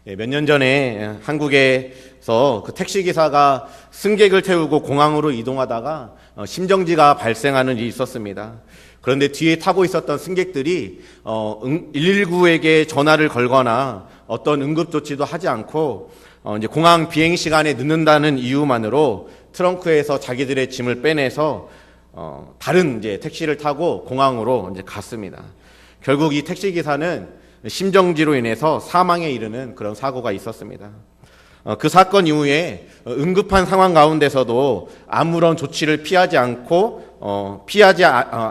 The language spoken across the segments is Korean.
몇 년 전에 한국에서 그 택시기사가 승객을 태우고 공항으로 이동하다가 심정지가 발생하는 일이 있었습니다. 그런데 뒤에 타고 있었던 승객들이 119에게 전화를 걸거나 어떤 응급조치도 하지 않고 이제 공항 비행 시간에 늦는다는 이유만으로 트렁크에서 자기들의 짐을 빼내서 다른 이제 택시를 타고 공항으로 이제 갔습니다. 결국 이 택시기사는 심정지로 인해서 사망에 이르는 그런 사고가 있었습니다. 그 사건 이후에 응급한 상황 가운데서도 아무런 조치를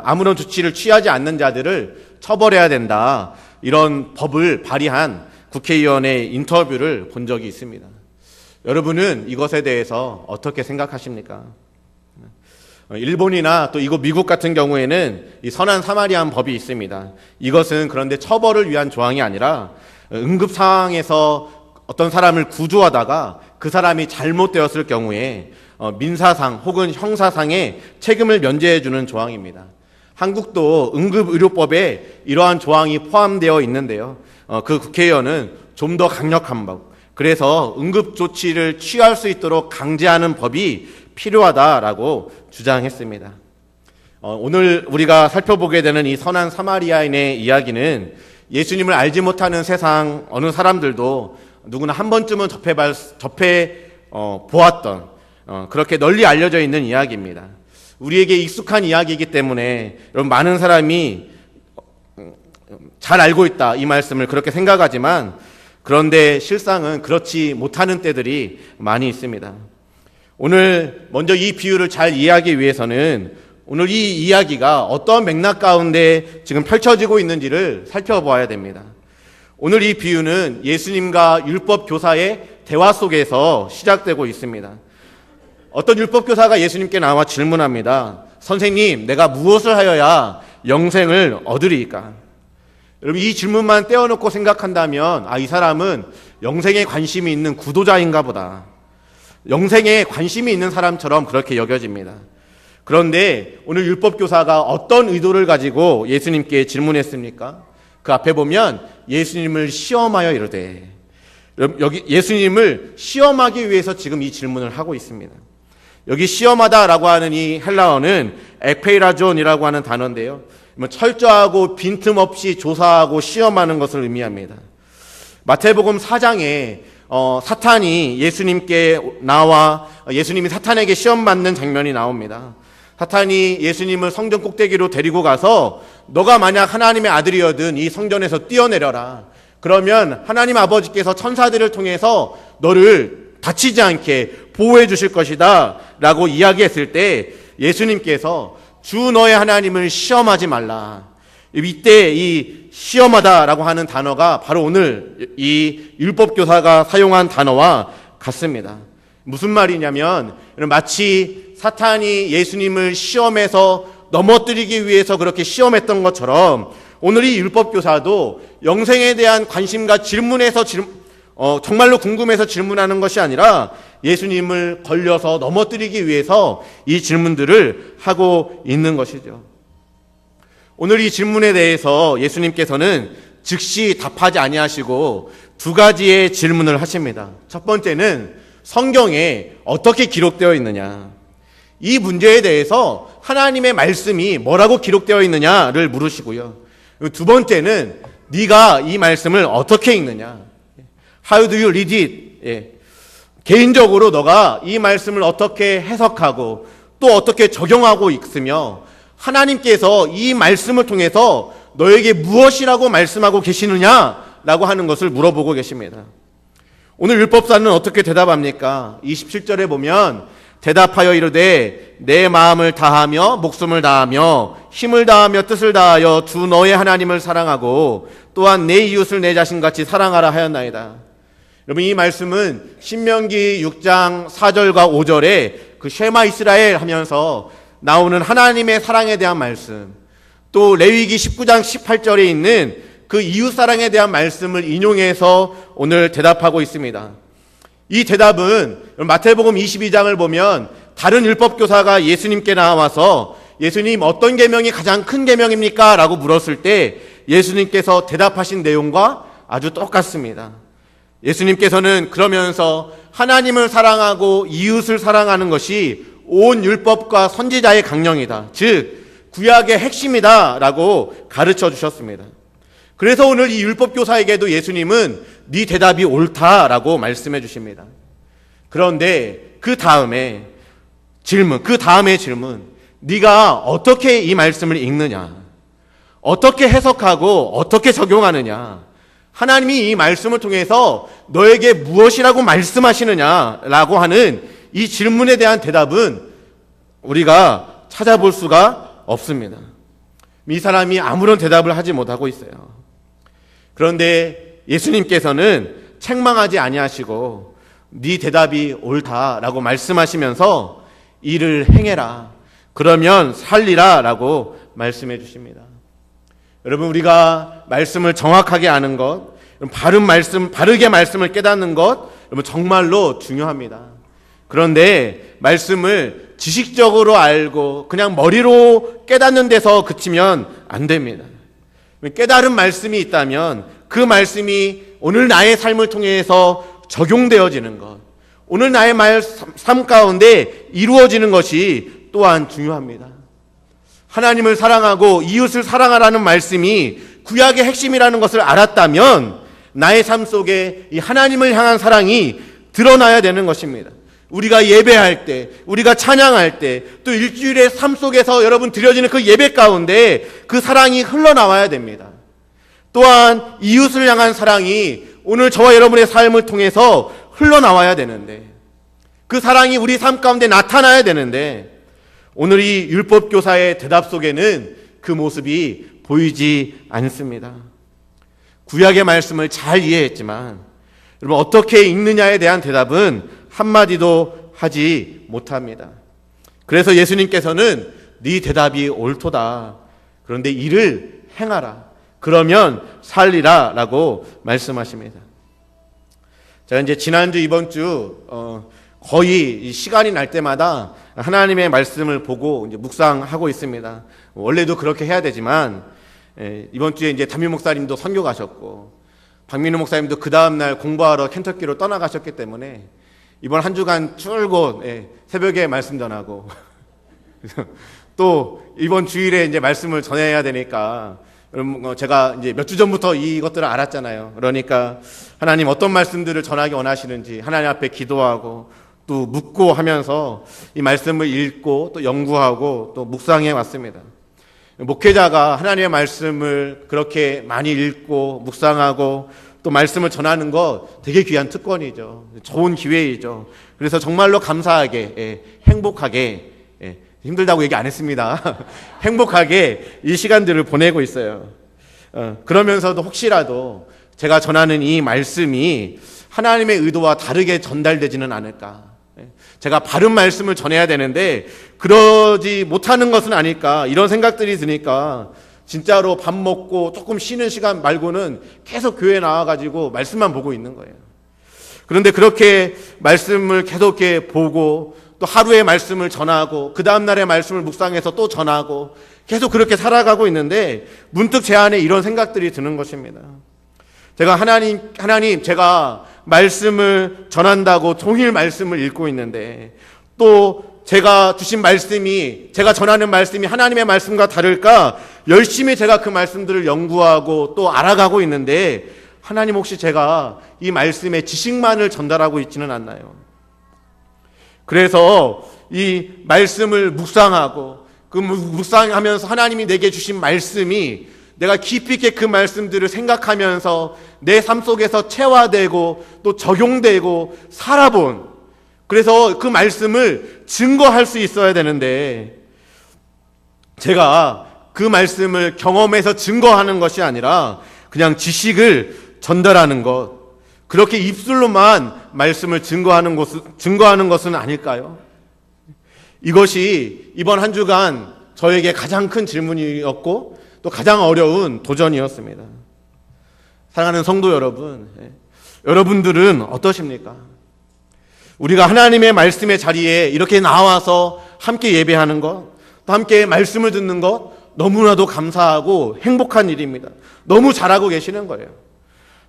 아무런 조치를 취하지 않는 자들을 처벌해야 된다, 이런 법을 발의한 국회의원의 인터뷰를 본 적이 있습니다. 여러분은 이것에 대해서 어떻게 생각하십니까? 일본이나 또 이곳 미국 같은 경우에는 이 선한 사마리안 법이 있습니다. 이것은 그런데 처벌을 위한 조항이 아니라 응급 상황에서 어떤 사람을 구조하다가 그 사람이 잘못되었을 경우에 민사상 혹은 형사상의 책임을 면제해 주는 조항입니다. 한국도 응급의료법에 이러한 조항이 포함되어 있는데요. 그 국회의원은 좀 더 강력한 법, 그래서 응급조치를 취할 수 있도록 강제하는 법이 필요하다라고 주장했습니다. 오늘 우리가 살펴보게 되는 이 선한 사마리아인의 이야기는 예수님을 알지 못하는 세상 어느 사람들도 누구나 한 번쯤은 보았던 그렇게 널리 알려져 있는 이야기입니다. 우리에게 익숙한 이야기이기 때문에 여러분, 많은 사람이 잘 알고 있다, 이 말씀을 그렇게 생각하지만, 그런데 실상은 그렇지 못하는 때들이 많이 있습니다. 오늘 먼저 이 비유를 잘 이해하기 위해서는 오늘 이 이야기가 어떤 맥락 가운데 지금 펼쳐지고 있는지를 살펴보아야 됩니다. 오늘 이 비유는 예수님과 율법 교사의 대화 속에서 시작되고 있습니다. 어떤 율법 교사가 예수님께 나와 질문합니다. 선생님, 내가 무엇을 하여야 영생을 얻으리이까? 여러분, 이 질문만 떼어놓고 생각한다면 이 사람은 영생에 관심이 있는 구도자인가 보다, 영생에 관심이 있는 사람처럼 그렇게 여겨집니다. 그런데 오늘 율법교사가 어떤 의도를 가지고 예수님께 질문했습니까? 그 앞에 보면 예수님을 시험하여 이르되, 여기 예수님을 시험하기 위해서 지금 이 질문을 하고 있습니다. 여기 시험하다라고 하는 이 헬라어는 에페이라존이라고 하는 단어인데요, 철저하고 빈틈없이 조사하고 시험하는 것을 의미합니다. 마태복음 4장에 사탄이 예수님께 나와 예수님이 사탄에게 시험받는 장면이 나옵니다. 사탄이 예수님을 성전 꼭대기로 데리고 가서 너가 만약 하나님의 아들이어든 이 성전에서 뛰어내려라. 그러면 하나님 아버지께서 천사들을 통해서 너를 다치지 않게 보호해 주실 것이다 라고 이야기했을 때 예수님께서 주 너의 하나님을 시험하지 말라. 이때 이 시험하다라고 하는 단어가 바로 오늘 이 율법교사가 사용한 단어와 같습니다. 무슨 말이냐면, 마치 사탄이 예수님을 시험해서 넘어뜨리기 위해서 그렇게 시험했던 것처럼 오늘 이 율법교사도 영생에 대한 관심과 질문에서 정말로 궁금해서 질문하는 것이 아니라 예수님을 걸려서 넘어뜨리기 위해서 이 질문들을 하고 있는 것이죠. 오늘 이 질문에 대해서 예수님께서는 즉시 답하지 아니하시고 두 가지의 질문을 하십니다. 첫 번째는 성경에 어떻게 기록되어 있느냐, 이 문제에 대해서 하나님의 말씀이 뭐라고 기록되어 있느냐를 물으시고요. 두 번째는 네가 이 말씀을 어떻게 읽느냐, How do you read it? 개인적으로 너가 이 말씀을 어떻게 해석하고 또 어떻게 적용하고 있으며 하나님께서 이 말씀을 통해서 너에게 무엇이라고 말씀하고 계시느냐라고 하는 것을 물어보고 계십니다. 오늘 율법사는 어떻게 대답합니까? 27절에 보면 대답하여 이르되 내 마음을 다하며 목숨을 다하며 힘을 다하며 뜻을 다하여 주 너의 하나님을 사랑하고 또한 내 이웃을 내 자신같이 사랑하라 하였나이다. 여러분, 이 말씀은 신명기 6장 4절과 5절에 그 쉐마 이스라엘 하면서 나오는 하나님의 사랑에 대한 말씀, 또 레위기 19장 18절에 있는 그 이웃사랑에 대한 말씀을 인용해서 오늘 대답하고 있습니다. 이 대답은 마태복음 22장을 보면 다른 율법교사가 예수님께 나와서 예수님, 어떤 계명이 가장 큰 계명입니까? 라고 물었을 때 예수님께서 대답하신 내용과 아주 똑같습니다. 예수님께서는 그러면서 하나님을 사랑하고 이웃을 사랑하는 것이 온 율법과 선지자의 강령이다. 즉 구약의 핵심이다 라고 가르쳐 주셨습니다. 그래서 오늘 이 율법교사에게도 예수님은 네 대답이 옳다라고 말씀해 주십니다. 그런데 그 다음에 질문, 네가 어떻게 이 말씀을 읽느냐, 어떻게 해석하고 어떻게 적용하느냐, 하나님이 이 말씀을 통해서 너에게 무엇이라고 말씀하시느냐라고 하는 이 질문에 대한 대답은 우리가 찾아볼 수가 없습니다. 이 사람이 아무런 대답을 하지 못하고 있어요. 그런데 예수님께서는 책망하지 아니하시고 네 대답이 옳다라고 말씀하시면서 이를 행해라, 그러면 살리라 라고 말씀해 주십니다. 여러분, 우리가 말씀을 정확하게 아는 것, 바르게 말씀을 깨닫는 것, 여러분 정말로 중요합니다. 그런데 말씀을 지식적으로 알고 그냥 머리로 깨닫는 데서 그치면 안 됩니다. 깨달은 말씀이 있다면 그 말씀이 오늘 나의 삶을 통해서 적용되어지는 것, 오늘 나의 삶 가운데 이루어지는 것이 또한 중요합니다. 하나님을 사랑하고 이웃을 사랑하라는 말씀이 구약의 핵심이라는 것을 알았다면 나의 삶 속에 이 하나님을 향한 사랑이 드러나야 되는 것입니다. 우리가 예배할 때, 우리가 찬양할 때, 또 일주일의 삶 속에서 여러분 드려지는 그 예배 가운데 그 사랑이 흘러나와야 됩니다. 또한 이웃을 향한 사랑이 오늘 저와 여러분의 삶을 통해서 흘러나와야 되는데, 그 사랑이 우리 삶 가운데 나타나야 되는데, 오늘 이 율법교사의 대답 속에는 그 모습이 보이지 않습니다. 구약의 말씀을 잘 이해했지만 여러분 어떻게 읽느냐에 대한 대답은 한마디도 하지 못합니다. 그래서 예수님께서는 네 대답이 옳도다, 그런데 이를 행하라, 그러면 살리라 라고 말씀하십니다. 제가 이제 지난주 이번주 거의 시간이 날 때마다 하나님의 말씀을 보고 이제 묵상하고 있습니다. 원래도 그렇게 해야 되지만 이번 주에 이제 담임 목사님도 선교 가셨고 박민우 목사님도 그 다음 날 공부하러 켄터키로 떠나가셨기 때문에 이번 한 주간 줄곧 새벽에 말씀 전하고 또 이번 주일에 이제 말씀을 전해야 되니까 제가 이제 몇 주 전부터 이것들을 알았잖아요. 그러니까 하나님 어떤 말씀들을 전하기 원하시는지 하나님 앞에 기도하고 또 묻고 하면서 이 말씀을 읽고 또 연구하고 또 묵상해 왔습니다. 목회자가 하나님의 말씀을 그렇게 많이 읽고 묵상하고 또 말씀을 전하는 거 되게 귀한 특권이죠. 좋은 기회이죠. 그래서 정말로 감사하게, 행복하게, 힘들다고 얘기 안 했습니다. 행복하게 이 시간들을 보내고 있어요. 그러면서도 혹시라도 제가 전하는 이 말씀이 하나님의 의도와 다르게 전달되지는 않을까. 제가 바른 말씀을 전해야 되는데 그러지 못하는 것은 아닐까, 이런 생각들이 드니까 진짜로 밥 먹고 조금 쉬는 시간 말고는 계속 교회에 나와가지고 말씀만 보고 있는 거예요. 그런데 그렇게 말씀을 계속 이렇게 보고 또 하루의 말씀을 전하고 그 다음날의 말씀을 묵상해서 또 전하고 계속 그렇게 살아가고 있는데 문득 제 안에 이런 생각들이 드는 것입니다. 제가 하나님 제가 말씀을 전한다고 종일 말씀을 읽고 있는데 또 제가 주신 말씀이, 제가 전하는 말씀이 하나님의 말씀과 다를까 열심히 제가 그 말씀들을 연구하고 또 알아가고 있는데 하나님 혹시 제가 이 말씀의 지식만을 전달하고 있지는 않나요? 그래서 이 말씀을 묵상하고 그 묵상하면서 하나님이 내게 주신 말씀이 내가 깊이 있게 그 말씀들을 생각하면서 내 삶 속에서 체화되고 또 적용되고 살아본, 그래서 그 말씀을 증거할 수 있어야 되는데 제가 그 말씀을 경험해서 증거하는 것이 아니라 그냥 지식을 전달하는 것, 그렇게 입술로만 말씀을 증거하는 것은 아닐까요? 이것이 이번 한 주간 저에게 가장 큰 질문이었고 또 가장 어려운 도전이었습니다. 사랑하는 성도 여러분, 여러분들은 어떠십니까? 우리가 하나님의 말씀의 자리에 이렇게 나와서 함께 예배하는 것, 또 함께 말씀을 듣는 것 너무나도 감사하고 행복한 일입니다. 너무 잘하고 계시는 거예요.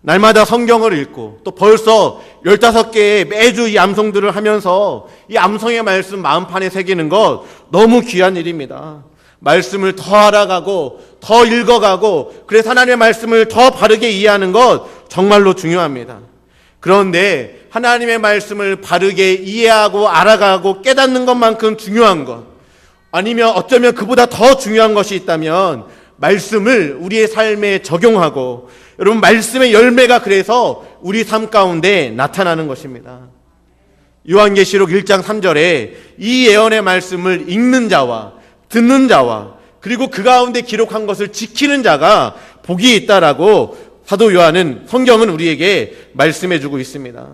날마다 성경을 읽고 또 벌써 15개의 매주 이 암송들을 하면서 이 암송의 말씀 마음판에 새기는 것 너무 귀한 일입니다. 말씀을 더 알아가고 더 읽어가고 그래서 하나님의 말씀을 더 바르게 이해하는 것 정말로 중요합니다. 그런데 하나님의 말씀을 바르게 이해하고 알아가고 깨닫는 것만큼 중요한 것, 아니면 어쩌면 그보다 더 중요한 것이 있다면 말씀을 우리의 삶에 적용하고, 여러분 말씀의 열매가 그래서 우리 삶 가운데 나타나는 것입니다. 요한계시록 1장 3절에 이 예언의 말씀을 읽는 자와 듣는 자와 그리고 그 가운데 기록한 것을 지키는 자가 복이 있다라고 사도 요한은, 성경은 우리에게 말씀해주고 있습니다.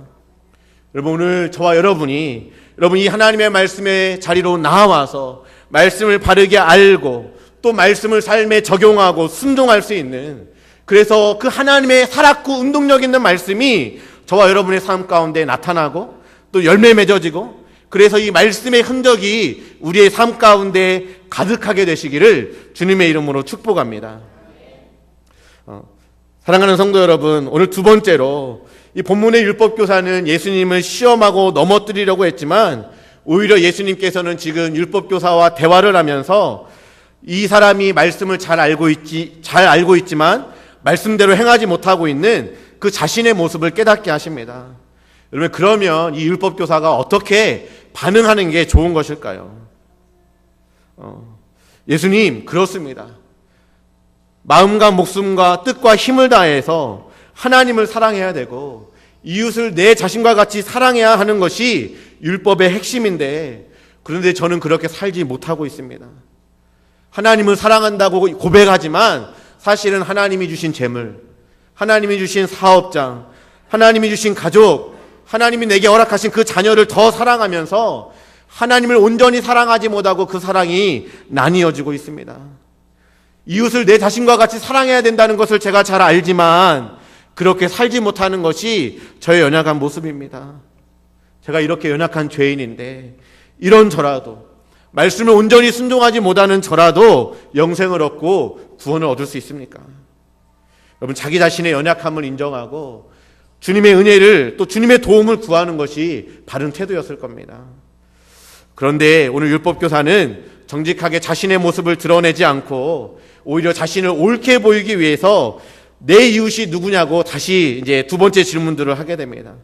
여러분 오늘 저와 여러분이 이 하나님의 말씀의 자리로 나와서 말씀을 바르게 알고 또 말씀을 삶에 적용하고 순종할 수 있는, 그래서 그 하나님의 살았고 운동력 있는 말씀이 저와 여러분의 삶 가운데 나타나고 또 열매 맺어지고, 그래서 이 말씀의 흔적이 우리의 삶 가운데 가득하게 되시기를 주님의 이름으로 축복합니다. 사랑하는 성도 여러분, 오늘 두 번째로 이 본문의 율법교사는 예수님을 시험하고 넘어뜨리려고 했지만 오히려 예수님께서는 지금 율법교사와 대화를 하면서 이 사람이 말씀을 잘 알고 있지만 말씀대로 행하지 못하고 있는 그 자신의 모습을 깨닫게 하십니다. 여러분 그러면 이 율법교사가 어떻게 반응하는 게 좋은 것일까요? 예수님 그렇습니다. 마음과 목숨과 뜻과 힘을 다해서 하나님을 사랑해야 되고 이웃을 내 자신과 같이 사랑해야 하는 것이 율법의 핵심인데, 그런데 저는 그렇게 살지 못하고 있습니다. 하나님을 사랑한다고 고백하지만 사실은 하나님이 주신 재물, 하나님이 주신 사업장, 하나님이 주신 가족, 하나님이 내게 허락하신 그 자녀를 더 사랑하면서 하나님을 온전히 사랑하지 못하고 그 사랑이 나뉘어지고 있습니다. 이웃을 내 자신과 같이 사랑해야 된다는 것을 제가 잘 알지만 그렇게 살지 못하는 것이 저의 연약한 모습입니다. 제가 이렇게 연약한 죄인인데 이런 저라도, 말씀을 온전히 순종하지 못하는 저라도 영생을 얻고 구원을 얻을 수 있습니까? 여러분 자기 자신의 연약함을 인정하고 주님의 은혜를 또 주님의 도움을 구하는 것이 바른 태도였을 겁니다. 그런데 오늘 율법교사는 정직하게 자신의 모습을 드러내지 않고 오히려 자신을 옳게 보이기 위해서 내 이웃이 누구냐고 다시 이제 두 번째 질문들을 하게 됩니다.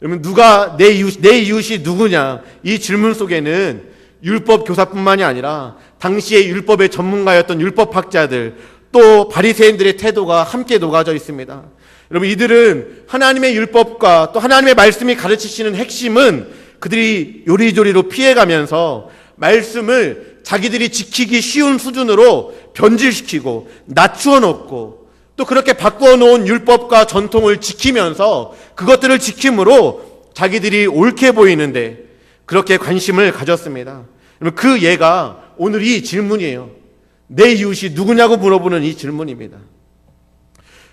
여러분 누가 내 이웃이 누구냐, 이 질문 속에는 율법교사뿐만이 아니라 당시의 율법의 전문가였던 율법학자들 또 바리새인들의 태도가 함께 녹아져 있습니다. 여러분 이들은 하나님의 율법과 또 하나님의 말씀이 가르치시는 핵심은 그들이 요리조리로 피해가면서 말씀을 자기들이 지키기 쉬운 수준으로 변질시키고 낮추어 놓고 또 그렇게 바꾸어 놓은 율법과 전통을 지키면서 그것들을 지킴으로 자기들이 옳게 보이는데 그렇게 관심을 가졌습니다. 그 예가 오늘 이 질문이에요. 내 이웃이 누구냐고 물어보는 이 질문입니다.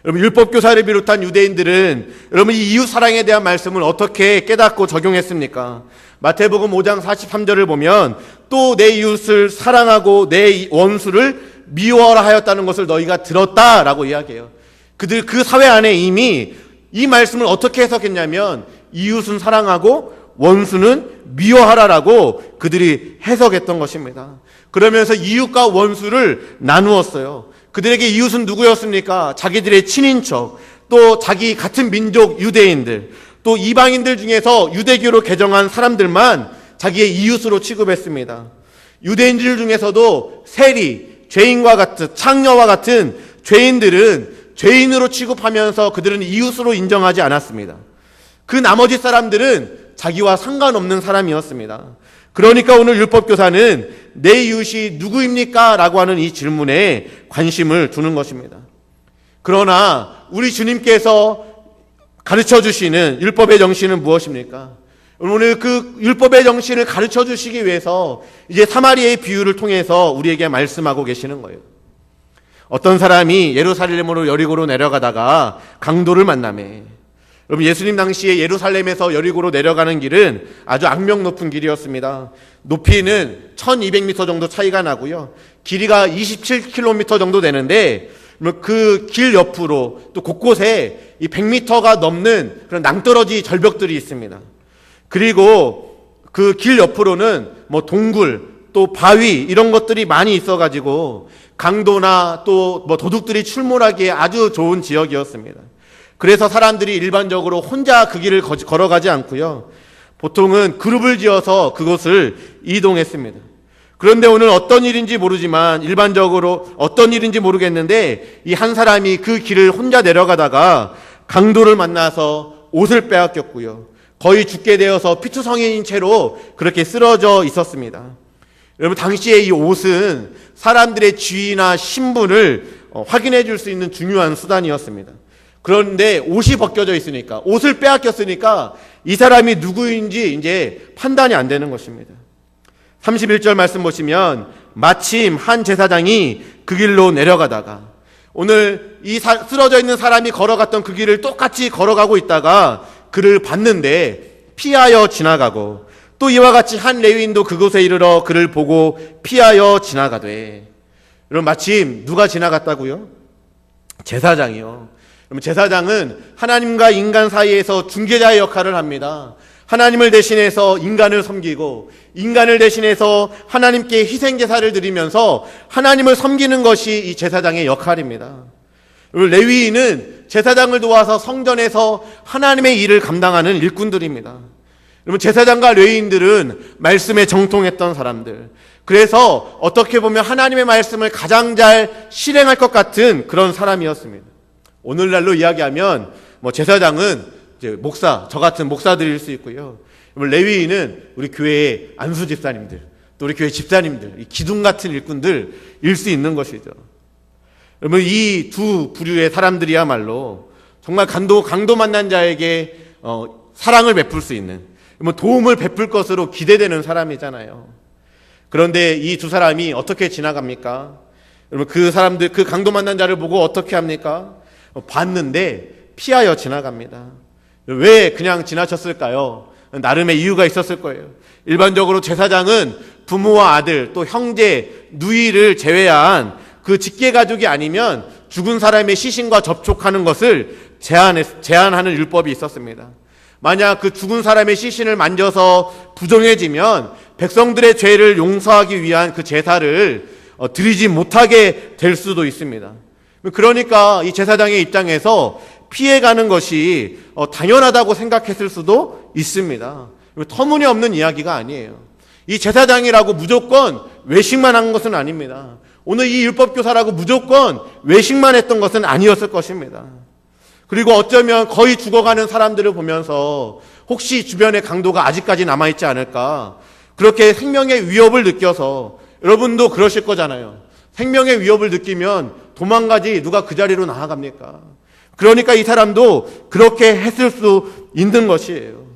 여러분 율법교사를 비롯한 유대인들은 여러분 이 이웃 사랑에 대한 말씀을 어떻게 깨닫고 적용했습니까? 마태복음 5장 43절을 보면 또 내 이웃을 사랑하고 내 원수를 미워하라 하였다는 것을 너희가 들었다라고 이야기해요. 그들 그 사회 안에 이미 이 말씀을 어떻게 해석했냐면 이웃은 사랑하고 원수는 미워하라라고 그들이 해석했던 것입니다. 그러면서 이웃과 원수를 나누었어요. 그들에게 이웃은 누구였습니까? 자기들의 친인척, 또 자기 같은 민족 유대인들, 또 이방인들 중에서 유대교로 개정한 사람들만 자기의 이웃으로 취급했습니다. 유대인들 중에서도 세리, 죄인과 같은, 창녀와 같은 죄인들은 죄인으로 취급하면서 그들은 이웃으로 인정하지 않았습니다. 그 나머지 사람들은 자기와 상관없는 사람이었습니다. 그러니까 오늘 율법교사는 내 이웃이 누구입니까? 라고 하는 이 질문에 관심을 두는 것입니다. 그러나 우리 주님께서 가르쳐 주시는 율법의 정신은 무엇입니까? 오늘 그 율법의 정신을 가르쳐 주시기 위해서 이제 사마리아의 비유를 통해서 우리에게 말씀하고 계시는 거예요. 어떤 사람이 예루살렘으로 여리고로 내려가다가 강도를 만나매. 여러분 예수님 당시에 예루살렘에서 여리고로 내려가는 길은 아주 악명 높은 길이었습니다. 높이는 1200m 정도 차이가 나고요. 길이가 27km 정도 되는데 그 길 옆으로 또 곳곳에 이 100m가 넘는 그런 낭떠러지 절벽들이 있습니다. 그리고 그 길 옆으로는 뭐 동굴, 또 바위 이런 것들이 많이 있어가지고 강도나 또 뭐 도둑들이 출몰하기에 아주 좋은 지역이었습니다. 그래서 사람들이 일반적으로 혼자 그 길을 걸어가지 않고요. 보통은 그룹을 지어서 그곳을 이동했습니다. 그런데 오늘 어떤 일인지 모르지만 일반적으로 어떤 일인지 모르겠는데 이 한 사람이 그 길을 혼자 내려가다가 강도를 만나서 옷을 빼앗겼고요. 거의 죽게 되어서 피투성이인 채로 그렇게 쓰러져 있었습니다. 여러분, 당시에 이 옷은 사람들의 지위나 신분을 확인해 줄 수 있는 중요한 수단이었습니다. 그런데 옷이 벗겨져 있으니까, 옷을 빼앗겼으니까 이 사람이 누구인지 이제 판단이 안 되는 것입니다. 31절 말씀 보시면 마침 한 제사장이 그 길로 내려가다가, 오늘 이 쓰러져 있는 사람이 걸어갔던 그 길을 똑같이 걸어가고 있다가 그를 봤는데 피하여 지나가고, 또 이와 같이 한 레위인도 그곳에 이르러 그를 보고 피하여 지나가되. 여러분, 마침 누가 지나갔다고요? 제사장이요. 여러분, 제사장은 하나님과 인간 사이에서 중개자의 역할을 합니다. 하나님을 대신해서 인간을 섬기고 인간을 대신해서 하나님께 희생제사를 드리면서 하나님을 섬기는 것이 이 제사장의 역할입니다. 레위인은 제사장을 도와서 성전에서 하나님의 일을 감당하는 일꾼들입니다. 여러분, 제사장과 레위인들은 말씀에 정통했던 사람들, 그래서 어떻게 보면 하나님의 말씀을 가장 잘 실행할 것 같은 그런 사람이었습니다. 오늘날로 이야기하면 뭐 제사장은 이제 목사, 저 같은 목사들일 수 있고요. 레위인은 우리 교회의 안수 집사님들, 또 우리 교회 집사님들, 이 기둥 같은 일꾼들일 수 있는 것이죠. 여러분, 이 두 부류의 사람들이야말로 정말 강도 만난 자에게 사랑을 베풀 수 있는, 도움을 베풀 것으로 기대되는 사람이잖아요. 그런데 이 두 사람이 어떻게 지나갑니까? 여러분, 그 사람들, 그 강도 만난 자를 보고 어떻게 합니까? 봤는데 피하여 지나갑니다. 왜 그냥 지나쳤을까요? 나름의 이유가 있었을 거예요. 일반적으로 제사장은 부모와 아들, 또 형제, 누이를 제외한 그 직계가족이 아니면 죽은 사람의 시신과 접촉하는 것을 제한하는 율법이 있었습니다. 만약 그 죽은 사람의 시신을 만져서 부정해지면 백성들의 죄를 용서하기 위한 그 제사를 드리지 못하게 될 수도 있습니다. 그러니까 이 제사장의 입장에서 피해가는 것이 당연하다고 생각했을 수도 있습니다. 터무니없는 이야기가 아니에요. 이 제사장이라고 무조건 외식만 한 것은 아닙니다. 오늘 이 율법교사라고 무조건 외식만 했던 것은 아니었을 것입니다. 그리고 어쩌면 거의 죽어가는 사람들을 보면서 혹시 주변에 강도가 아직까지 남아있지 않을까, 그렇게 생명의 위협을 느껴서, 여러분도 그러실 거잖아요. 생명의 위협을 느끼면 도망가지 누가 그 자리로 나아갑니까? 그러니까 이 사람도 그렇게 했을 수 있는 것이에요.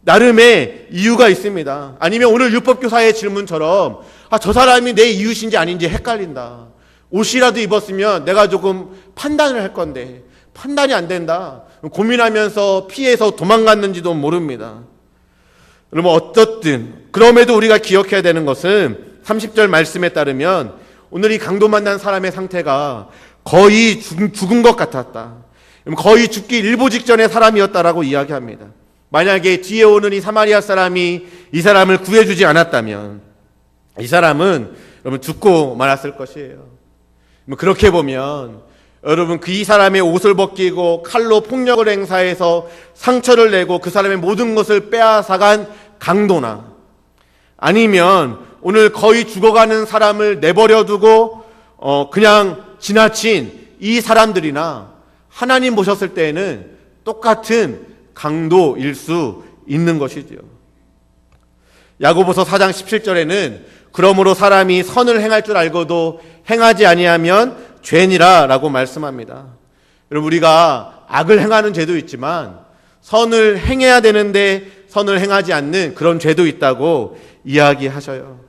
나름의 이유가 있습니다. 아니면 오늘 율법교사의 질문처럼 저 사람이 내 이웃인지 아닌지 헷갈린다. 옷이라도 입었으면 내가 조금 판단을 할 건데 판단이 안 된다. 고민하면서 피해서 도망갔는지도 모릅니다. 여러분, 어떻든 그럼에도 우리가 기억해야 되는 것은 30절 말씀에 따르면 오늘 이 강도 만난 사람의 상태가 거의 죽은 것 같았다. 거의 죽기 일보 직전의 사람이었다라고 이야기합니다. 만약에 뒤에 오는 이 사마리아 사람이 이 사람을 구해주지 않았다면 이 사람은 여러분 죽고 말았을 것이에요. 그렇게 보면 여러분, 이 사람의 옷을 벗기고 칼로 폭력을 행사해서 상처를 내고 그 사람의 모든 것을 빼앗아간 강도나, 아니면 오늘 거의 죽어가는 사람을 내버려두고 그냥 지나친 이 사람들이나, 하나님 보셨을 때에는 똑같은 강도일 수 있는 것이지요. 야고보서 4장 17절에는 그러므로 사람이 선을 행할 줄 알고도 행하지 아니하면 죄니라 라고 말씀합니다. 여러분, 우리가 악을 행하는 죄도 있지만 선을 행해야 되는데 선을 행하지 않는 그런 죄도 있다고 이야기하셔요.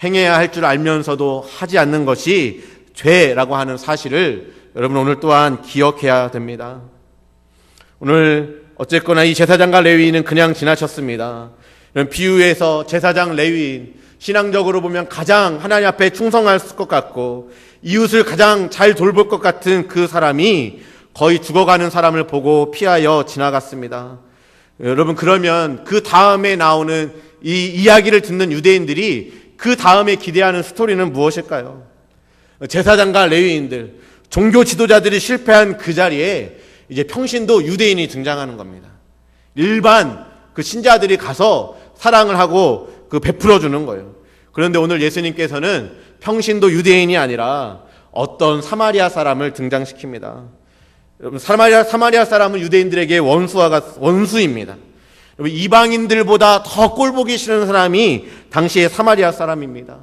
행해야 할 줄 알면서도 하지 않는 것이 죄라고 하는 사실을 여러분 오늘 또한 기억해야 됩니다. 오늘 어쨌거나 이 제사장과 레위인은 그냥 지나쳤습니다. 비유에서 제사장, 레위인, 신앙적으로 보면 가장 하나님 앞에 충성할 것 같고 이웃을 가장 잘 돌볼 것 같은 그 사람이 거의 죽어가는 사람을 보고 피하여 지나갔습니다. 여러분, 그러면 그 다음에 나오는 이 이야기를 듣는 유대인들이 그 다음에 기대하는 스토리는 무엇일까요? 제사장과 레위인들, 종교 지도자들이 실패한 그 자리에 이제 평신도 유대인이 등장하는 겁니다. 일반 그 신자들이 가서 사랑을 하고 그 베풀어 주는 거예요. 그런데 오늘 예수님께서는 평신도 유대인이 아니라 어떤 사마리아 사람을 등장시킵니다. 여러분, 사마리아 사람은 유대인들에게 원수입니다. 여러분, 이방인들보다 더 꼴보기 싫은 사람이 당시의 사마리아 사람입니다.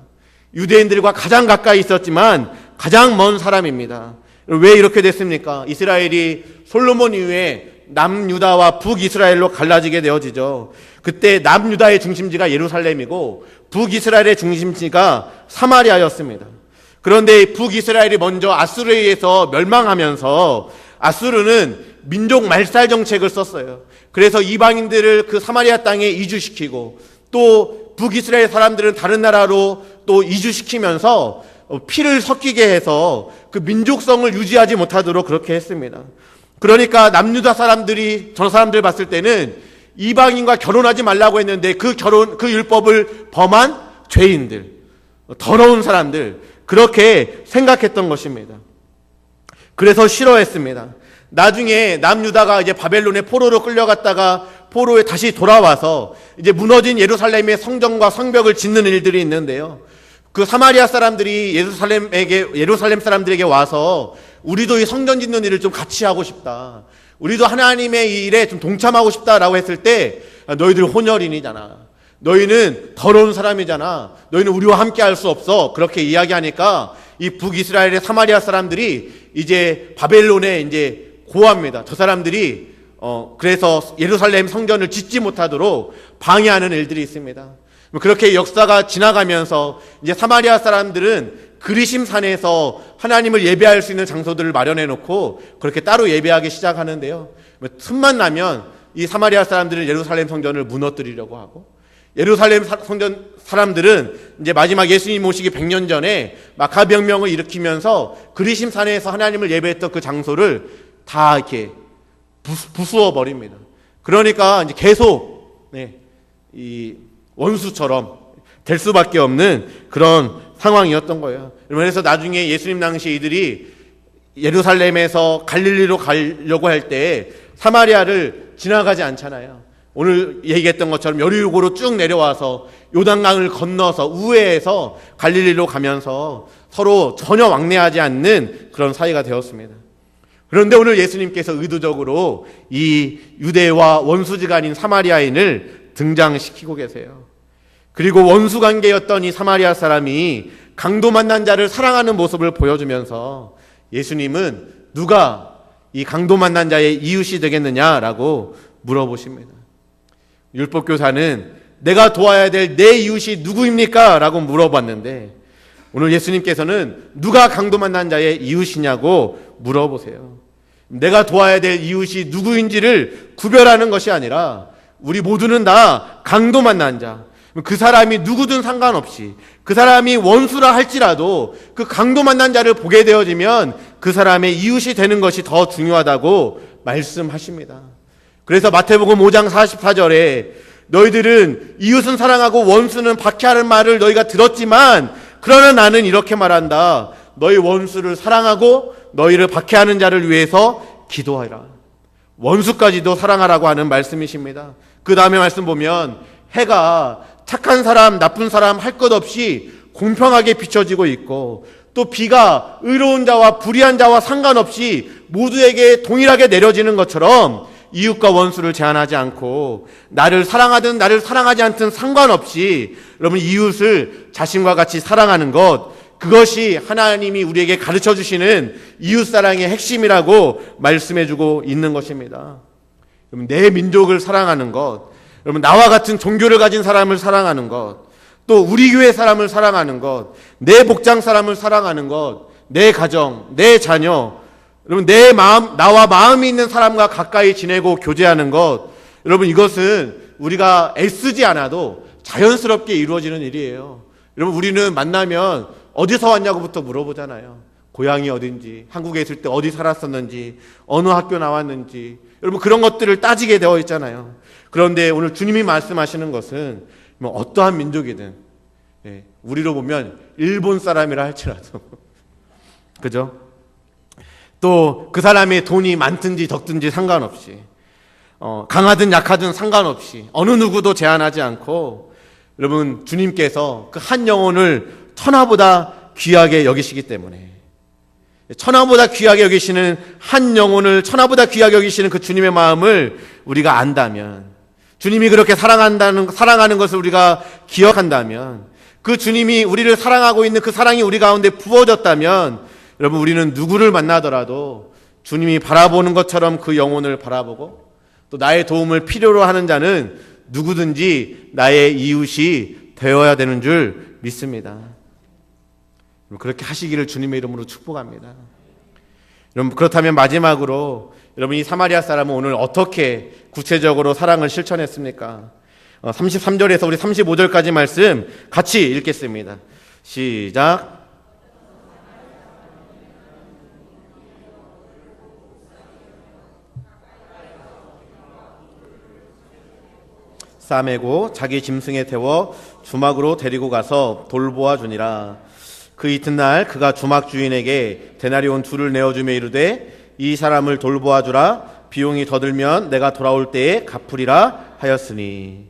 유대인들과 가장 가까이 있었지만 가장 먼 사람입니다. 왜 이렇게 됐습니까? 이스라엘이 솔로몬 이후에 남유다와 북이스라엘로 갈라지게 되어지죠. 그때 남유다의 중심지가 예루살렘이고 북이스라엘의 중심지가 사마리아였습니다. 그런데 북이스라엘이 먼저 아수르에 의해서 멸망하면서 아수르는 민족 말살 정책을 썼어요. 그래서 이방인들을 그 사마리아 땅에 이주시키고 또 북이스라엘 사람들은 다른 나라로 또 이주시키면서 피를 섞이게 해서 그 민족성을 유지하지 못하도록 그렇게 했습니다. 그러니까 남유다 사람들이 저 사람들 봤을 때는 이방인과 결혼하지 말라고 했는데 그 율법을 범한 죄인들, 더러운 사람들, 그렇게 생각했던 것입니다. 그래서 싫어했습니다. 나중에 남유다가 이제 바벨론의 포로로 끌려갔다가 포로에 다시 돌아와서 이제 무너진 예루살렘의 성전과 성벽을 짓는 일들이 있는데요. 그 사마리아 사람들이 예루살렘 사람들에게 와서 우리도 이 성전 짓는 일을 좀 같이 하고 싶다. 우리도 하나님의 이 일에 좀 동참하고 싶다라고 했을 때 너희들 혼혈인이잖아. 너희는 더러운 사람이잖아. 너희는 우리와 함께 할 수 없어. 그렇게 이야기하니까 이 북이스라엘의 사마리아 사람들이 이제 바벨론에 이제 고합니다. 저 사람들이 그래서 예루살렘 성전을 짓지 못하도록 방해하는 일들이 있습니다. 그렇게 역사가 지나가면서 이제 사마리아 사람들은 그리심 산에서 하나님을 예배할 수 있는 장소들을 마련해 놓고 그렇게 따로 예배하기 시작하는데요. 틈만 나면 이 사마리아 사람들은 예루살렘 성전을 무너뜨리려고 하고 예루살렘 성전 사람들은 이제 마지막 예수님 오시기 100년 전에 마카비혁명을 일으키면서 그리심 산에서 하나님을 예배했던 그 장소를 다 이렇게 부수어 버립니다. 그러니까 이제 계속 이 원수처럼 될 수밖에 없는 그런 상황이었던 거예요. 그래서 나중에 예수님 당시 이들이 예루살렘에서 갈릴리로 가려고 할 때 사마리아를 지나가지 않잖아요. 오늘 얘기했던 것처럼 여리고로 쭉 내려와서 요단강을 건너서 우회해서 갈릴리로 가면서 서로 전혀 왕래하지 않는 그런 사이가 되었습니다. 그런데 오늘 예수님께서 의도적으로 이 유대와 원수지간인 사마리아인을 등장시키고 계세요. 그리고 원수 관계였던 이 사마리아 사람이 강도 만난 자를 사랑하는 모습을 보여주면서 예수님은 누가 이 강도 만난 자의 이웃이 되겠느냐라고 물어보십니다. 율법교사는 내가 도와야 될 내 이웃이 누구입니까? 라고 물어봤는데 오늘 예수님께서는 누가 강도 만난 자의 이웃이냐고 물어보세요. 내가 도와야 될 이웃이 누구인지를 구별하는 것이 아니라 우리 모두는 다 강도 만난 자, 그 사람이 누구든 상관없이 그 사람이 원수라 할지라도 그 강도 만난 자를 보게 되어지면 그 사람의 이웃이 되는 것이 더 중요하다고 말씀하십니다. 그래서 마태복음 5장 44절에 너희들은 이웃은 사랑하고 원수는 박해하는 말을 너희가 들었지만 그러나 나는 이렇게 말한다. 너희 원수를 사랑하고 너희를 박해하는 자를 위해서 기도하라. 원수까지도 사랑하라고 하는 말씀이십니다. 그 다음에 말씀 보면 해가 착한 사람, 나쁜 사람 할 것 없이 공평하게 비춰지고 있고 또 비가 의로운 자와 불의한 자와 상관없이 모두에게 동일하게 내려지는 것처럼 이웃과 원수를 제한하지 않고 나를 사랑하든 나를 사랑하지 않든 상관없이 여러분 이웃을 자신과 같이 사랑하는 것, 그것이 하나님이 우리에게 가르쳐 주시는 이웃사랑의 핵심이라고 말씀해주고 있는 것입니다. 여러분 내 민족을 사랑하는 것, 여러분 나와 같은 종교를 가진 사람을 사랑하는 것, 또 우리 교회 사람을 사랑하는 것, 내 복장 사람을 사랑하는 것, 내 가정, 내 자녀, 여러분 내 마음, 나와 마음이 있는 사람과 가까이 지내고 교제하는 것, 여러분 이것은 우리가 애쓰지 않아도 자연스럽게 이루어지는 일이에요. 여러분, 우리는 만나면 어디서 왔냐고부터 물어보잖아요. 고향이 어딘지, 한국에 있을 때 어디 살았었는지, 어느 학교 나왔는지, 여러분 그런 것들을 따지게 되어 있잖아요. 그런데 오늘 주님이 말씀하시는 것은 어떠한 민족이든, 우리로 보면 일본 사람이라 할지라도 그죠? 또 그 사람의 돈이 많든지 적든지 상관없이, 강하든 약하든 상관없이 어느 누구도 제한하지 않고, 여러분 주님께서 그 한 영혼을 천하보다 귀하게 여기시기 때문에, 천하보다 귀하게 여기시는 한 영혼을 천하보다 귀하게 여기시는 그 주님의 마음을 우리가 안다면, 주님이 그렇게 사랑하는 것을 우리가 기억한다면, 그 주님이 우리를 사랑하고 있는 그 사랑이 우리 가운데 부어졌다면, 여러분 우리는 누구를 만나더라도 주님이 바라보는 것처럼 그 영혼을 바라보고, 또 나의 도움을 필요로 하는 자는 누구든지 나의 이웃이 되어야 되는 줄 믿습니다. 그렇게 하시기를 주님의 이름으로 축복합니다. 여러분, 그렇다면 마지막으로 여러분, 이 사마리아 사람은 오늘 어떻게 구체적으로 사랑을 실천했습니까? 33절에서 우리 35절까지 말씀 같이 읽겠습니다. 시작. 싸매고 자기 짐승에 태워 주막으로 데리고 가서 돌보아 주니라. 그 이튿날 그가 주막 주인에게 데나리온 둘을 내어주며 이르되 이 사람을 돌보아 주라. 비용이 더 들면 내가 돌아올 때에 갚으리라 하였으니.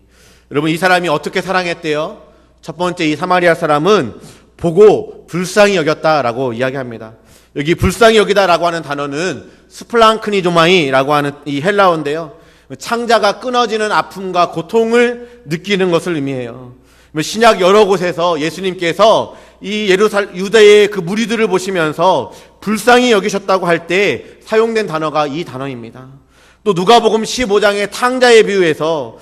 여러분, 이 사람이 어떻게 사랑했대요? 첫 번째, 이 사마리아 사람은 보고 불쌍히 여겼다라고 이야기합니다. 여기 불쌍히 여기다라고 하는 단어는 스플랑크니조마이라고 하는 이 헬라어인데요, 창자가 끊어지는 아픔과 고통을 느끼는 것을 의미해요. 신약 여러 곳에서 예수님께서 이 유대의 그 무리들을 보시면서 불쌍히 여기셨다고 할 때 사용된 단어가 이 단어입니다. 또 누가복음 15장의 탕자의 비유에서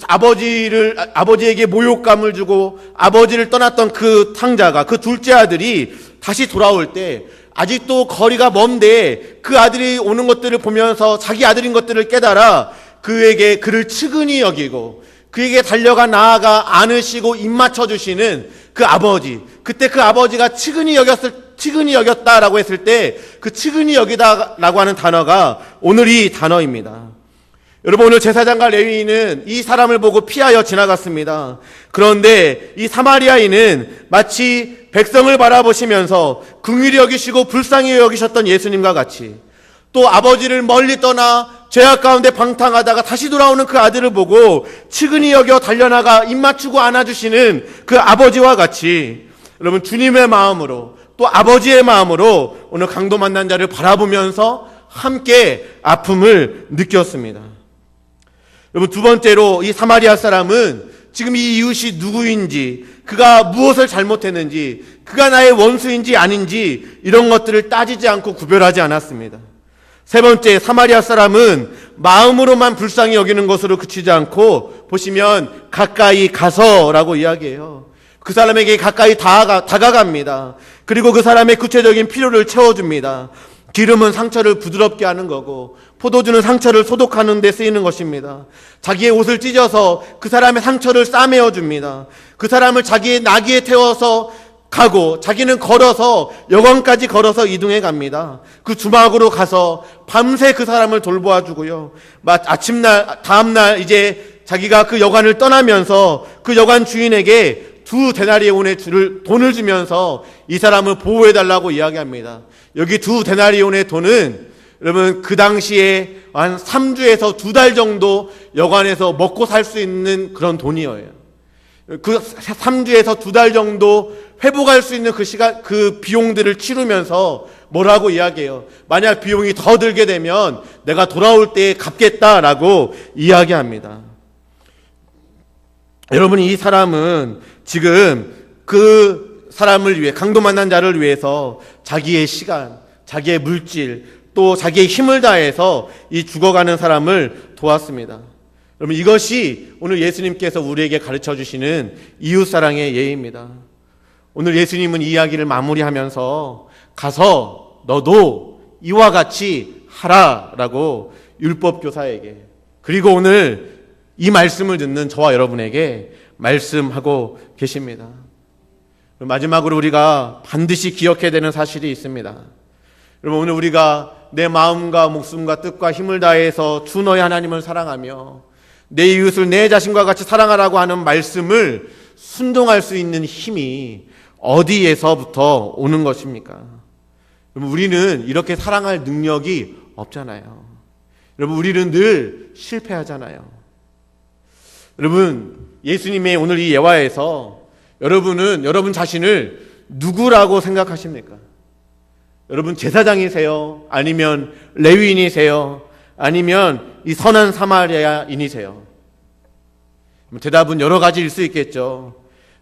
아버지에게 모욕감을 주고 아버지를 떠났던 그 탕자가, 그 둘째 아들이 다시 돌아올 때 아직도 거리가 먼데 그 아들이 오는 것들을 보면서 자기 아들인 것들을 깨달아 그를 측은히 여기고 그에게 달려가 나아가 안으시고 입 맞춰주시는 그 아버지, 그때 그 아버지가 측은히 여겼다라고 했을 때 그 측은히 여기다라고 하는 단어가 오늘 이 단어입니다. 여러분, 오늘 제사장과 레위인은 이 사람을 보고 피하여 지나갔습니다. 그런데 이 사마리아인은 마치 백성을 바라보시면서 긍휼히 여기시고 불쌍히 여기셨던 예수님과 같이, 또 아버지를 멀리 떠나 죄악 가운데 방탕하다가 다시 돌아오는 그 아들을 보고 측은히 여겨 달려나가 입 맞추고 안아주시는 그 아버지와 같이, 여러분 주님의 마음으로 또 아버지의 마음으로 오늘 강도 만난 자를 바라보면서 함께 아픔을 느꼈습니다. 여러분, 두 번째로 이 사마리아 사람은 지금 이 이웃이 누구인지, 그가 무엇을 잘못했는지, 그가 나의 원수인지 아닌지 이런 것들을 따지지 않고 구별하지 않았습니다. 세 번째, 사마리아 사람은 마음으로만 불쌍히 여기는 것으로 그치지 않고 보시면 가까이 가서라고 이야기해요. 그 사람에게 가까이 다가갑니다. 그리고 그 사람의 구체적인 필요를 채워줍니다. 기름은 상처를 부드럽게 하는 거고 포도주는 상처를 소독하는 데 쓰이는 것입니다. 자기의 옷을 찢어서 그 사람의 상처를 싸매어 줍니다. 그 사람을 자기의 나귀에 태워서 가고 자기는 걸어서 여관까지 걸어서 이동해 갑니다. 그 주막으로 가서 밤새 그 사람을 돌보아 주고요. 다음날 이제 자기가 그 여관을 떠나면서 그 여관 주인에게 2 데나리온의 돈을 주면서 이 사람을 보호해달라고 이야기합니다. 여기 2 데나리온의 돈은 여러분 그 당시에 한 3주에서 2달 정도 여관에서 먹고 살 수 있는 그런 돈이에요. 그 3주에서 2달 정도 회복할 수 있는 그 비용들을 치르면서 뭐라고 이야기해요? 만약 비용이 더 들게 되면 내가 돌아올 때 갚겠다라고 이야기합니다. 여러분, 이 사람은 지금 그 사람을 위해, 강도 만난 자를 위해서 자기의 시간, 자기의 물질, 또 자기의 힘을 다해서 이 죽어가는 사람을 도왔습니다. 여러분, 이것이 오늘 예수님께서 우리에게 가르쳐 주시는 이웃사랑의 예입니다. 오늘 예수님은 이 이야기를 마무리하면서 가서 너도 이와 같이 하라라고 율법교사에게, 그리고 오늘 이 말씀을 듣는 저와 여러분에게 말씀하고 계십니다. 마지막으로 우리가 반드시 기억해야 되는 사실이 있습니다. 여러분, 오늘 우리가 내 마음과 목숨과 뜻과 힘을 다해서 주 너의 하나님을 사랑하며 내 이웃을 내 자신과 같이 사랑하라고 하는 말씀을 순종할 수 있는 힘이 어디에서부터 오는 것입니까? 여러분, 우리는 이렇게 사랑할 능력이 없잖아요. 여러분, 우리는 늘 실패하잖아요. 여러분, 예수님의 오늘 이 예화에서 여러분은 여러분 자신을 누구라고 생각하십니까? 여러분, 제사장이세요? 아니면 레위인이세요? 아니면 이 선한 사마리아인이세요? 대답은 여러 가지일 수 있겠죠.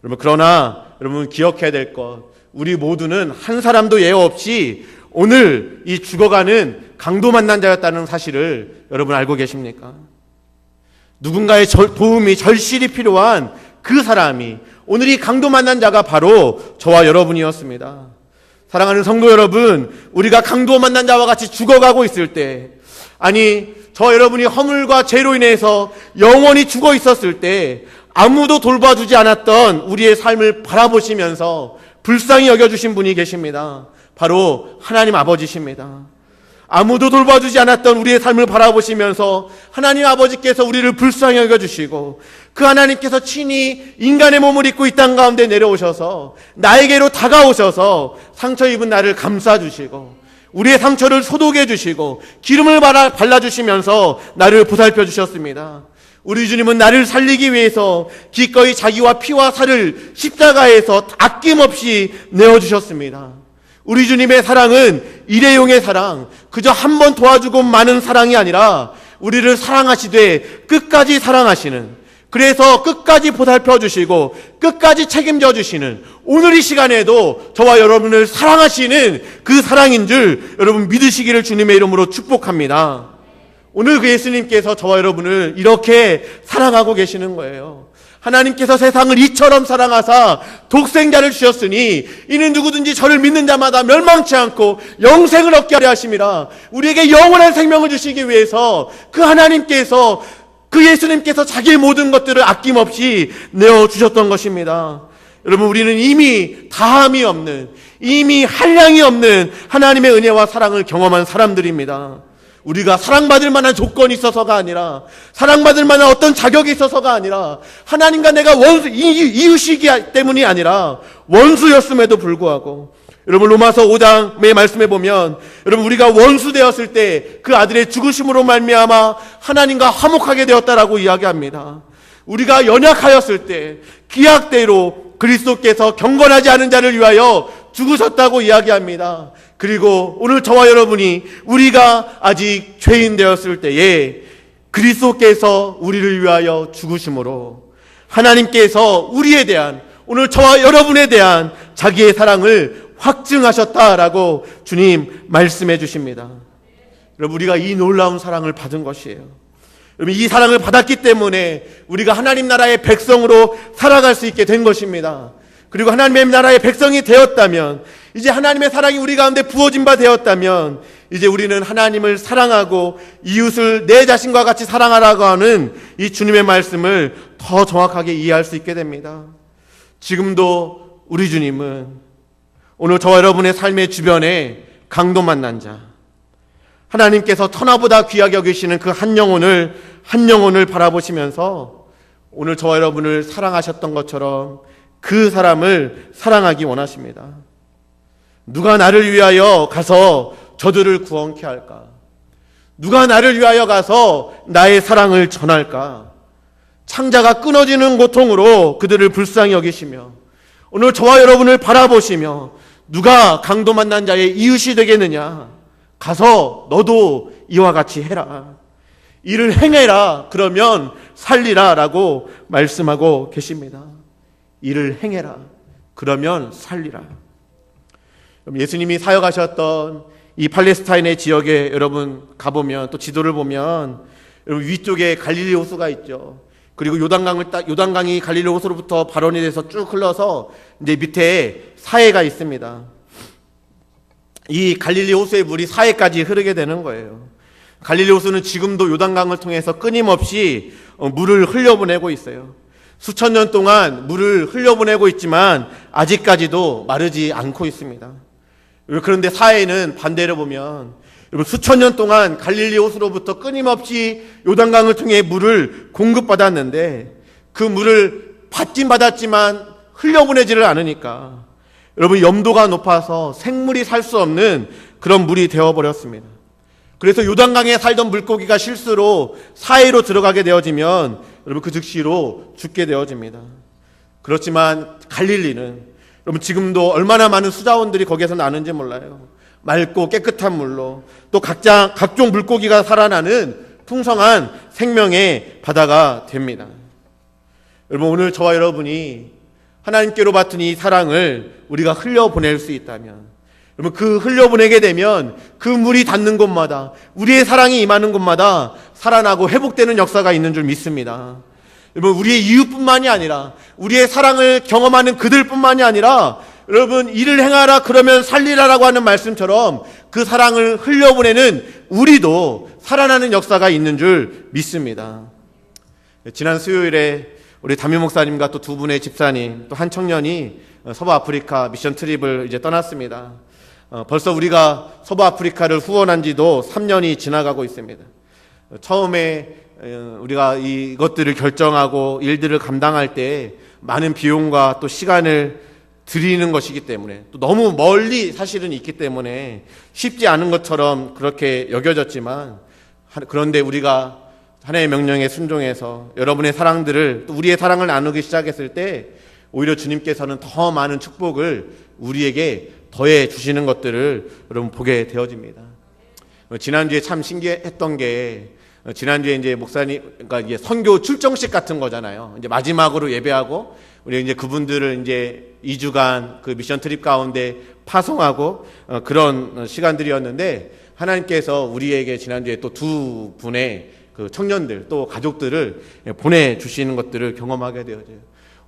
여러분, 그러나 여러분 기억해야 될 것, 우리 모두는 한 사람도 예외 없이 오늘 이 죽어가는 강도 만난 자였다는 사실을 여러분 알고 계십니까? 누군가의 도움이 절실히 필요한 그 사람이, 오늘 이 강도 만난 자가 바로 저와 여러분이었습니다. 사랑하는 성도 여러분, 우리가 강도 만난 자와 같이 죽어가고 있을 때, 아니 저 여러분이 허물과 죄로 인해서 영원히 죽어 있었을 때 아무도 돌봐주지 않았던 우리의 삶을 바라보시면서 불쌍히 여겨주신 분이 계십니다. 바로 하나님 아버지십니다. 아무도 돌봐주지 않았던 우리의 삶을 바라보시면서 하나님 아버지께서 우리를 불쌍히 여겨주시고, 그 하나님께서 친히 인간의 몸을 입고 이 땅 가운데 내려오셔서 나에게로 다가오셔서 상처 입은 나를 감싸주시고 우리의 상처를 소독해 주시고 기름을 발라주시면서 나를 보살펴 주셨습니다. 우리 주님은 나를 살리기 위해서 기꺼이 자기와 피와 살을 십자가에서 아낌없이 내어주셨습니다. 우리 주님의 사랑은 일회용의 사랑, 그저 한 번 도와주고 마는 사랑이 아니라 우리를 사랑하시되 끝까지 사랑하시는, 그래서 끝까지 보살펴 주시고 끝까지 책임져 주시는, 오늘 이 시간에도 저와 여러분을 사랑하시는 그 사랑인 줄 여러분 믿으시기를 주님의 이름으로 축복합니다. 오늘 그 예수님께서 저와 여러분을 이렇게 사랑하고 계시는 거예요. 하나님께서 세상을 이처럼 사랑하사 독생자를 주셨으니 이는 누구든지 저를 믿는 자마다 멸망치 않고 영생을 얻게 하려 하심이라. 우리에게 영원한 생명을 주시기 위해서 그 하나님께서, 그 예수님께서 자기의 모든 것들을 아낌없이 내어주셨던 것입니다. 여러분, 우리는 이미 다함이 없는, 이미 한량이 없는 하나님의 은혜와 사랑을 경험한 사람들입니다. 우리가 사랑받을 만한 조건이 있어서가 아니라, 사랑받을 만한 어떤 자격이 있어서가 아니라, 하나님과 내가 이웃이기 때문이 아니라 원수였음에도 불구하고, 여러분 로마서 5장의 말씀에 보면 여러분 우리가 원수 되었을 때 그 아들의 죽으심으로 말미암아 하나님과 화목하게 되었다라고 이야기합니다. 우리가 연약하였을 때 기약대로 그리스도께서 경건하지 않은 자를 위하여 죽으셨다고 이야기합니다. 그리고 오늘 저와 여러분이 우리가 아직 죄인 되었을 때에 그리스도께서 우리를 위하여 죽으심으로 하나님께서 우리에 대한, 오늘 저와 여러분에 대한 자기의 사랑을 확증하셨다라고 주님 말씀해 주십니다. 여러분, 우리가 이 놀라운 사랑을 받은 것이에요. 여러분, 이 사랑을 받았기 때문에 우리가 하나님 나라의 백성으로 살아갈 수 있게 된 것입니다. 그리고 하나님의 나라의 백성이 되었다면, 이제 하나님의 사랑이 우리 가운데 부어진 바 되었다면, 이제 우리는 하나님을 사랑하고 이웃을 내 자신과 같이 사랑하라고 하는 이 주님의 말씀을 더 정확하게 이해할 수 있게 됩니다. 지금도 우리 주님은 오늘 저와 여러분의 삶의 주변에 강도 만난 자, 하나님께서 천하보다 귀하게 여기시는 그 한 영혼을 바라보시면서 오늘 저와 여러분을 사랑하셨던 것처럼 그 사람을 사랑하기 원하십니다. 누가 나를 위하여 가서 저들을 구원케 할까? 누가 나를 위하여 가서 나의 사랑을 전할까? 창자가 끊어지는 고통으로 그들을 불쌍히 여기시며 오늘 저와 여러분을 바라보시며 누가 강도 만난 자의 이웃이 되겠느냐? 가서 너도 이와 같이 해라. 이를 행해라. 그러면 살리라 라고 말씀하고 계십니다. 이를 행해라. 그러면 살리라. 예수님이 사역하셨던 이 팔레스타인의 지역에 여러분 가보면, 또 지도를 보면 여러분 위쪽에 갈릴리 호수가 있죠. 그리고 요단강이 갈릴리 호수로부터 발원이 돼서 쭉 흘러서 이제 밑에 사해가 있습니다. 이 갈릴리 호수의 물이 사해까지 흐르게 되는 거예요. 갈릴리 호수는 지금도 요단강을 통해서 끊임없이 물을 흘려보내고 있어요. 수천 년 동안 물을 흘려보내고 있지만 아직까지도 마르지 않고 있습니다. 그런데 사해는 반대로 보면 여러분 수천 년 동안 갈릴리 호수로부터 끊임없이 요단강을 통해 물을 공급받았는데 그 물을 받긴 받았지만 흘려보내지를 않으니까 여러분 염도가 높아서 생물이 살 수 없는 그런 물이 되어버렸습니다. 그래서 요단강에 살던 물고기가 실수로 사해로 들어가게 되어지면 여러분 그 즉시로 죽게 되어집니다. 그렇지만 갈릴리는 여러분 지금도 얼마나 많은 수자원들이 거기에서 나는지 몰라요. 맑고 깨끗한 물로 또 각종 물고기가 살아나는 풍성한 생명의 바다가 됩니다. 여러분 오늘 저와 여러분이 하나님께로 받은 이 사랑을 우리가 흘려보낼 수 있다면 여러분 그 흘려보내게 되면 그 물이 닿는 곳마다 우리의 사랑이 임하는 곳마다 살아나고 회복되는 역사가 있는 줄 믿습니다. 여러분 우리의 이웃뿐만이 아니라 우리의 사랑을 경험하는 그들뿐만이 아니라 여러분 이를 행하라 그러면 살리라라고 하는 말씀처럼 그 사랑을 흘려보내는 우리도 살아나는 역사가 있는 줄 믿습니다. 지난 수요일에 우리 담임 목사님과 또 두 분의 집사님 또 한 청년이 서부 아프리카 미션 트립을 이제 떠났습니다. 벌써 우리가 서부 아프리카를 후원한 지도 3년이 지나가고 있습니다. 처음에 우리가 이것들을 결정하고 일들을 감당할 때 많은 비용과 또 시간을 드리는 것이기 때문에 또 너무 멀리 사실은 있기 때문에 쉽지 않은 것처럼 그렇게 여겨졌지만 그런데 우리가 하나님의 명령에 순종해서 여러분의 사랑들을 또 우리의 사랑을 나누기 시작했을 때 오히려 주님께서는 더 많은 축복을 우리에게 더해 주시는 것들을 여러분 보게 되어집니다. 지난주에 참 신기했던 게 지난주에 이제 목사님 그러니까 이제 선교 출정식 같은 거잖아요. 이제 마지막으로 예배하고 우리 이제 그분들을 이제 2주간 그 미션 트립 가운데 파송하고 그런 시간들이었는데 하나님께서 우리에게 지난주에 또 두 분의 그 청년들 또 가족들을 보내주시는 것들을 경험하게 되어져요.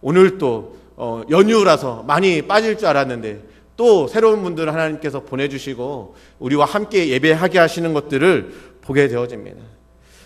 오늘 또 연휴라서 많이 빠질 줄 알았는데 또 새로운 분들을 하나님께서 보내주시고 우리와 함께 예배하게 하시는 것들을 보게 되어집니다.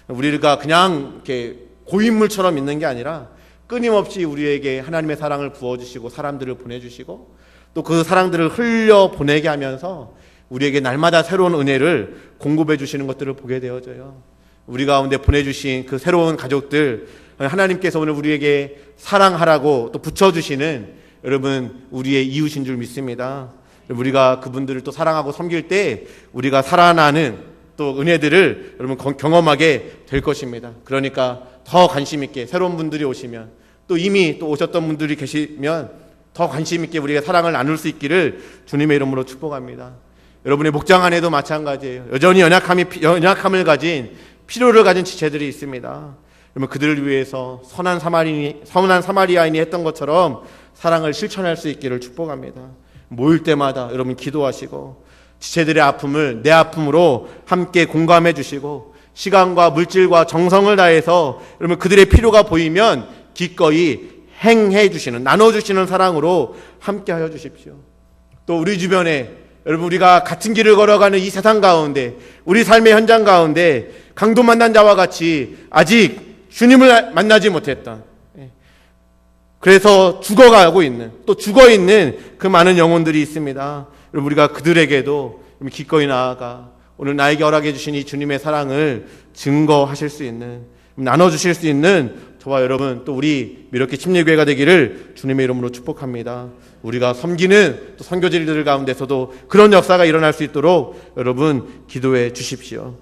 우리가 그냥 이렇게 고인물처럼 있는 게 아니라 끊임없이 우리에게 하나님의 사랑을 부어주시고 사람들을 보내주시고 또 그 사랑들을 흘려보내게 하면서 우리에게 날마다 새로운 은혜를 공급해 주시는 것들을 보게 되어져요. 우리 가운데 보내주신 그 새로운 가족들 하나님께서 오늘 우리에게 사랑하라고 또 붙여주시는 여러분 우리의 이웃인 줄 믿습니다. 우리가 그분들을 또 사랑하고 섬길 때 우리가 살아나는 또 은혜들을 여러분 경험하게 될 것입니다. 그러니까 더 관심 있게 새로운 분들이 오시면 또 이미 또 오셨던 분들이 계시면 더 관심 있게 우리가 사랑을 나눌 수 있기를 주님의 이름으로 축복합니다. 여러분의 목장 안에도 마찬가지예요. 여전히 연약함을 가진 필요를 가진 지체들이 있습니다. 그러면 그들을 위해서 선한 사마리아인이 했던 것처럼 사랑을 실천할 수 있기를 축복합니다. 모일 때마다 여러분 기도하시고 지체들의 아픔을 내 아픔으로 함께 공감해 주시고 시간과 물질과 정성을 다해서 여러분 그들의 필요가 보이면 기꺼이 행해 주시는 나눠주시는 사랑으로 함께 하여 주십시오. 또 우리 주변에 여러분 우리가 같은 길을 걸어가는 이 세상 가운데 우리 삶의 현장 가운데 강도 만난 자와 같이 아직 주님을 만나지 못했던 그래서 죽어가고 있는 또 죽어있는 그 많은 영혼들이 있습니다. 여러분 우리가 그들에게도 기꺼이 나아가 오늘 나에게 허락해 주신 이 주님의 사랑을 증거하실 수 있는 나눠주실 수 있는 저와 여러분 또 우리 미러키 침례교회가 되기를 주님의 이름으로 축복합니다. 우리가 섬기는 또 선교지들 가운데서도 그런 역사가 일어날 수 있도록 여러분 기도해 주십시오.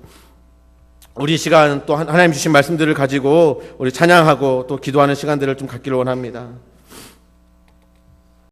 우리 시간 또 하나님 주신 말씀들을 가지고 우리 찬양하고 또 기도하는 시간들을 좀 갖기를 원합니다.